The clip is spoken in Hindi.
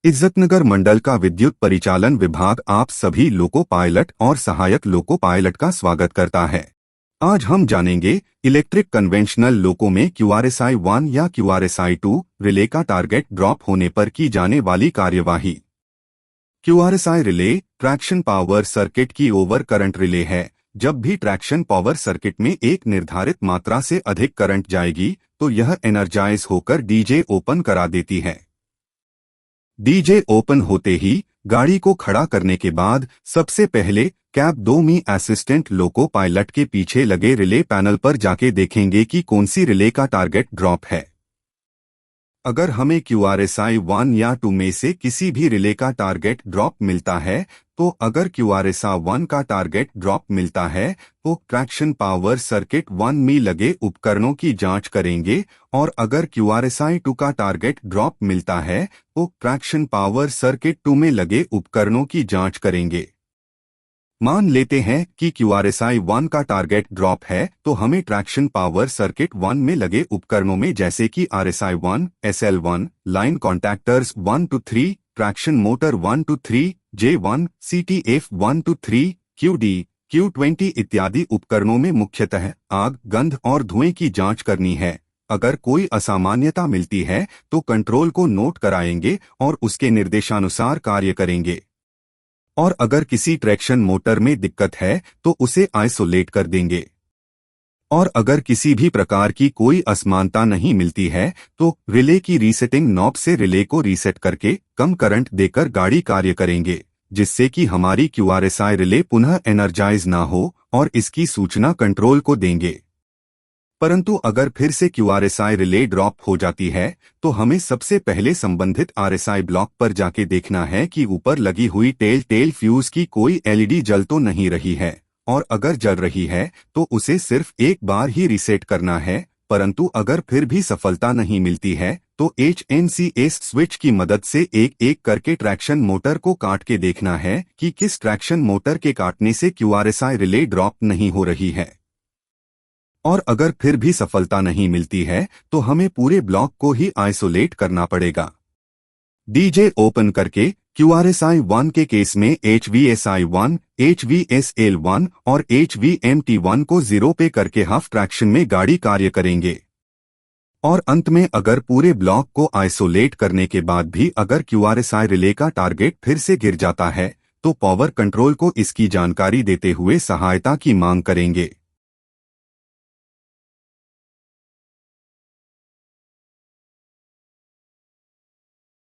इज्जतनगर मंडल का विद्युत परिचालन विभाग आप सभी लोको पायलट और सहायक लोको पायलट का स्वागत करता है। आज हम जानेंगे इलेक्ट्रिक कन्वेंशनल लोको में QRSI 1 या QRSI 2 रिले का टारगेट ड्रॉप होने पर की जाने वाली कार्यवाही। QRSI relay traction power circuit की ओवर करंट रिले है। जब भी ट्रैक्शन पावर सर्किट में एक निर्धारित मात्रा से अधिक करंट जाएगी तो यह एनर्जाइज होकर डीजे ओपन करा देती है। डीजे ओपन होते ही गाड़ी को खड़ा करने के बाद सबसे पहले कैब 2 में असिस्टेंट लोको पायलट के पीछे लगे रिले पैनल पर जाके देखेंगे कि कौन सी रिले का टारगेट ड्रॉप है। अगर हमें QRSI 1 या 2 में से किसी भी रिले का टारगेट ड्रॉप मिलता है तो अगर QRSI 1 का टारगेट ड्रॉप मिलता है तो ट्रैक्शन पावर सर्किट 1 में लगे उपकरणों की जांच करेंगे और अगर QRSI 2 का टारगेट ड्रॉप मिलता है तो ट्रैक्शन पावर सर्किट 2 में लगे उपकरणों की जांच करेंगे। मान लेते हैं कि QRSI 1 का टारगेट ड्रॉप है तो हमें ट्रैक्शन पावर सर्किट 1 में लगे उपकरणों में जैसे कि RSI 1, SL1, line contactors 1 to 3, traction motor 1 to 3, J1, CTF 1 to 3, QD, Q20 इत्यादि उपकरणों में मुख्यतः आग, गंध और धुएं की जांच करनी है। अगर कोई असामान्यता मिलती है तो कंट्रोल को नोट कराएंगे और उसके निर्देशानुसार कार्य करेंगे। और अगर किसी ट्रैक्शन मोटर में दिक्कत है तो उसे आइसोलेट कर देंगे। और अगर किसी भी प्रकार की कोई असमानता नहीं मिलती है तो रिले की रीसेटिंग नॉब से रिले को रीसेट करके कम करंट देकर गाड़ी कार्य करेंगे, जिससे कि हमारी QRSI रिले पुनः एनर्जाइज ना हो और इसकी सूचना कंट्रोल को देंगे। परंतु अगर फिर से QRSI रिले ड्रॉप हो जाती है तो हमें सबसे पहले संबंधित RSI ब्लॉक पर जाके देखना है कि ऊपर लगी हुई टेल फ्यूज की कोई LED जल तो नहीं रही है, और अगर जल रही है तो उसे सिर्फ एक बार ही रीसेट करना है। परंतु अगर फिर भी सफलता नहीं मिलती है तो HNCS स्विच की मदद से एक एक करके ट्रैक्शन मोटर को काट के देखना है कि किस ट्रैक्शन मोटर के काटने से QRSI रिले ड्रॉप नहीं हो रही है। और अगर फिर भी सफलता नहीं मिलती है तो हमें पूरे ब्लॉक को ही आइसोलेट करना पड़ेगा। डीजे ओपन करके QRSI 1 के केस में HVSI 1, HVSL 1 और HVMT1 को 0 पे करके हाफ ट्रैक्शन में गाड़ी कार्य करेंगे। और अंत में अगर पूरे ब्लॉक को आइसोलेट करने के बाद भी अगर QRSI रिले का टारगेट फिर से गिर जाता है तो पावर कंट्रोल को इसकी जानकारी देते हुए सहायता की मांग करेंगे।